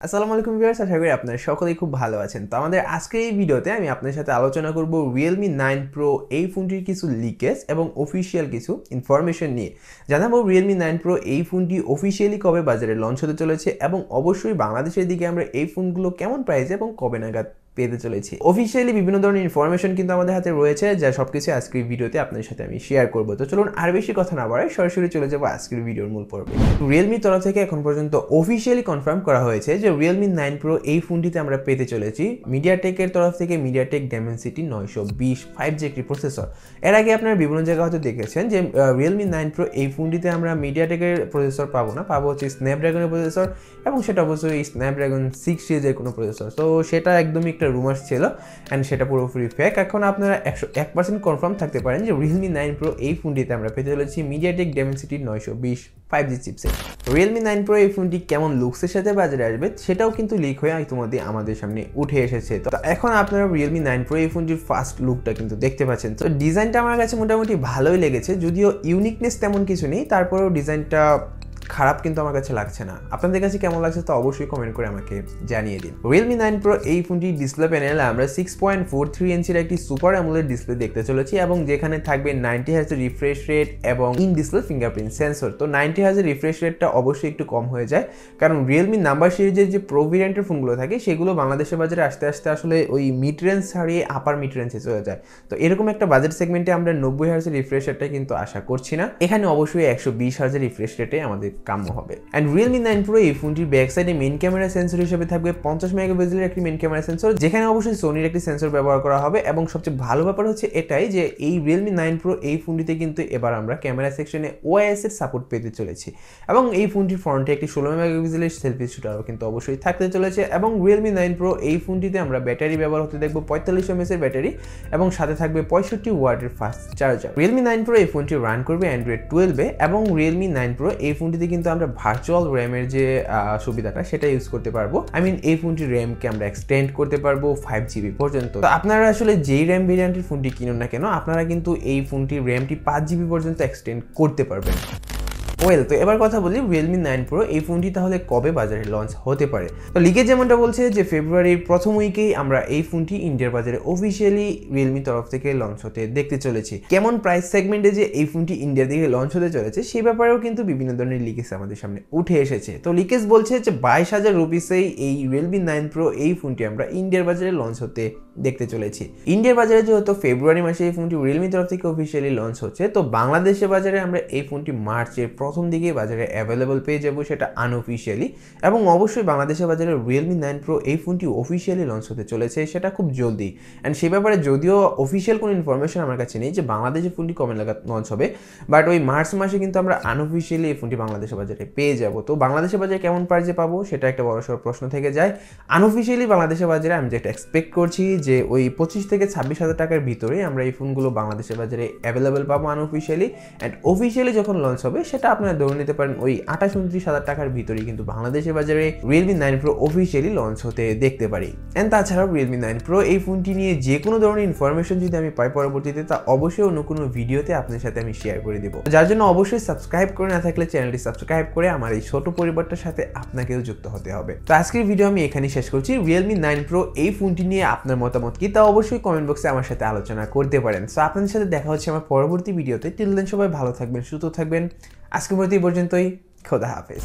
আসসালামু আলাইকুম ভিউয়ার্স, আশা করি আপনারা সকলেই খুব ভালো আছেন। তো আমাদের আজকের এই ভিডিওতে আমি আপনাদের সাথে আলোচনা করব Realme 9 Pro এই ফোনটির কিছু লিকেজ এবং অফিশিয়াল কিছু ইনফরমেশন নিয়ে। জানাবো Realme 9 Pro এই ফোনটি অফিশিয়ালি কবে বাজারে লঞ্চ হতে চলেছে এবং অবশ্যই বাংলাদেশের দিকে আমরা এই ফোনগুলো কেমন প্রাইসে এবং কবে নাগাদ পেতে চলেছি। অফিশিয়ালি বিভিন্ন ধরনের ইনফরমেশন কিন্তু আমাদের হাতে রয়েছে, যা সবকিছু আজকের ভিডিওতে আপনাদের সাথে আমি শেয়ার করব। তো চলুন আর বেশি কথা না বাড়াই সরাসরি চলে যাবো আজকের ভিডিওর মূল পর্বে। Realme তরফ থেকে এখন পর্যন্ত অফিশিয়ালি কনফার্ম করা হয়েছে যে Realme 9 Pro এই ফোনটিতে আমরা পেতে চলেছি মিডিয়াটেকের তরফ থেকে মিডিয়াটেক Dimensity 920 5G একটি প্রসেসর। এর আগে আপনারা বিভিন্ন জায়গায় হয়তো দেখেছেন যে Realme 9 Pro এই ফোনটিতে আমরা মিডিয়াটেকের প্রসেসর পাবো না, পাবো হচ্ছে স্ন্যাপড্রাগনের প্রসেসর, এবং সেটা অবশ্যই স্ন্যাপড্রাগন 6 সিরিজের কোনো প্রসেসর। তো সেটা একদমই একটা রুমার্স ছিল অ্যান্ড সেটা পুরোপুরি ফেক। এখন আপনারা 101% কনফার্ম থাকতে পারেন যে Realme 9 Pro এই ফোনটিতে আমরা পেতে চলেছি MediaTek Dimensity 920 5G chipset. Realme 9 Pro এই ফোনটি কেমন লুকসের সাথে বাজারে আসবে সেটাও কিন্তু লিক হয়ে ইতিমধ্যে আমাদের সামনে উঠে এসেছে। তো এখন আপনারা Realme 9 Pro এই ফোনটির ফার্স্ট লুকটা কিন্তু দেখতে পাচ্ছেন। তো ডিজাইনটা আমার কাছে মোটামুটি ভালোই লেগেছে, যদিও ইউনিকনেস তেমন কিছু নেই, তারপরেও ডিজাইনটা খারাপ কিন্তু আমার কাছে লাগছে না। আপনাদের কাছে কেমন লাগছে তো অবশ্যই কমেন্ট করে আমাকে জানিয়ে দিন। Realme 9 Pro এই ফোনটি ডিসপ্লে প্যানেলে আমরা 6.43 ইঞ্চির একটি সুপার অ্যামোলেড ডিসপ্লে দেখতে চলেছি, এবং যেখানে থাকবে 90 হার্জ রিফ্রেশ রেট এবং ইন ডিসপ্লে ফিঙ্গারপ্রিন্ট সেন্সর। তো 90 হার্জ রিফ্রেশ রেটটা অবশ্যই একটু কম হয়ে যায়, কারণ Realme নাম্বার সিরিজের যে প্রো ভেরিয়েন্টের ফোনগুলো থাকে সেগুলো বাংলাদেশের বাজারে আস্তে আস্তে আসলে ওই মিড রেঞ্জ ছাড়িয়ে আপার মিড রেঞ্জে চলে যায়। তো এরকম একটা বাজেট সেগমেন্টে আমরা 90 হার্জ রিফ্রেশ রেটটা কিন্তু আশা করছি না। এখানে অবশ্যই 120 হার্জ রিফ্রেশ রেটে আমাদের কাম্য হবে। এন্ড Realme 9 Pro এই ফোনটির ব্যাক সাইডে মেইন ক্যামেরা সেন্সর হিসেবে থাকবে 50 মেগাপিক্সেলের একটি মেইন ক্যামেরা সেন্সর, যেখানে অবশ্যই সোনির একটি সেন্সর ব্যবহার করা হবে। এবং সবচেয়ে ভালো ব্যাপার হচ্ছে এটাই যে এই Realme 9 Pro এই ফোনটিতে কিন্তু এবার আমরা ক্যামেরা সেকশনে OIS এর সাপোর্ট পেতে চলেছি, এবং এই ফোনটির ফ্রন্টে একটি 16 মেগাপিক্সেলের সেলফি শুটারও কিন্তু অবশ্যই থাকতে চলেছে। এবং Realme 9 Pro এই ফোনটিতে আমরা ব্যাটারি ব্যবহার হতে দেখব 4500 mAh এর ব্যাটারি, এবং সাথে থাকবে 65 ওয়াটের ফাস্ট চার্জার। Realme 9 Pro এই ফোনটি রান করবে Android 12 এ, এবং Realme 9 Pro এই ফোনটিতে কিন্তু আমরা ভার্চুয়াল র্যামের যে সুবিধাটা সেটা ইউজ করতে পারবো। এই ফোনটির র্যামকে আমরা এক্সটেন্ড করতে পারবো 5GB পর্যন্ত। তো আপনারা আসলে যেই র্যাম ভেরিয়েন্টের ফোনটি কিনুন না কেন, আপনারা কিন্তু এই ফোনটির র্যামটি 5GB পর্যন্ত এক্সটেন্ড করতে পারবেন। তো এবার কথা বলি Realme 9 Pro এই ফোনটি তাহলে কবে বাজারে লঞ্চ হতে পারে। তো লিকে যেমনটা বলছে যে ফেব্রুয়ারির প্রথম উইকেই আমরা এই ফোনটি ইন্ডিয়ার বাজারে অফিসিয়ালি Realme তরফ থেকে লঞ্চ হতে দেখতে চলেছি। কেমন প্রাইস সেগমেন্টে যে এই ফোনটি ইন্ডিয়ার দিকে লঞ্চ হতে চলেছে সেই ব্যাপারেও কিন্তু বিভিন্ন ধরনের লিকেজ আমাদের সামনে উঠে এসেছে। তো লিকেজ বলছে যে 22,000 রুপিসেই এই Realme 9 Pro এই ফোনটি আমরা ইন্ডিয়ার বাজারে লঞ্চ হতে দেখতে চলেছি। ইন্ডিয়ার বাজারে যেহেতু ফেব্রুয়ারি মাসে এই ফোনটি Realme তরফ থেকে অফিসিয়ালি লঞ্চ হচ্ছে, তো বাংলাদেশের বাজারে আমরা এই ফোনটি মার্চের প্রথম দিকে বাজারে অ্যাভেলেবল পেয়ে যাবো, সেটা আনঅফিশিয়ালি। এবং অবশ্যই বাংলাদেশের বাজারে Realme 9 Pro এই ফোনটি অফিসিয়ালি লঞ্চ হতে চলেছে, সেটা খুব জলদি। অ্যান্ড সেই ব্যাপারে যদিও অফিসিয়াল কোনো ইনফরমেশন আমার কাছে নেই যে বাংলাদেশে ফোনটি কবে নাগাদ লঞ্চ হবে, বাট ওই মার্চ মাসে কিন্তু আমরা আনঅফিসিয়ালি এই ফোনটি বাংলাদেশের বাজারে পেয়ে যাবো। তো বাংলাদেশের বাজারে কেমন প্রাইসে পাবো সেটা একটা বড়সড় প্রশ্ন থেকে যায়। আনঅফিসিয়ালি বাংলাদেশের বাজারে আমি যেটা এক্সপেক্ট করছি যে ওই 25 থেকে 26,000 টাকার ভিতরে আমরা এই ফোনগুলো বাংলাদেশের বাজারে অ্যাভেলেবেল পাবো আনঅফিসিয়ালি। অ্যান্ড অফিসিয়ালি যখন লঞ্চ হবে সেটা আপনারা ধরে নিতে পারেন ওই 28-29,000 টাকার ভিতরেই কিন্তু বাংলাদেশের বাজারে Realme 9 Pro অফিসিয়ালি লঞ্চ হতে দেখতে পারি। এন্ড তাছাড়াও Realme 9 Pro এই ফোনটি নিয়ে যে কোনো ধরনের ইনফরমেশন যদি আমি পাই পরবর্তীতে, তা অবশ্যই অন্য কোনো ভিডিওতে আপনাদের সাথে আমি শেয়ার করে দেবো। যার জন্য অবশ্যই সাবস্ক্রাইব করে না থাকলে চ্যানেলটি সাবস্ক্রাইব করে আমার এই ছোট পরিবারটার সাথে আপনাকেও যুক্ত হতে হবে। তো আজকের ভিডিও আমি এখানেই শেষ করছি। Realme 9 Pro এই ফোনটি নিয়ে আপনার মতামত কি তা অবশ্যই কমেন্ট বক্সে আমার সাথে আলোচনা করতে পারেন। তো আপনাদের সাথে দেখা হচ্ছে আমার পরবর্তী ভিডিওতে। টিল দেন সবাই ভালো থাকবেন, সুস্থ থাকবেন। আজকের মতো এই পর্যন্তই। খোদা হাফেজ।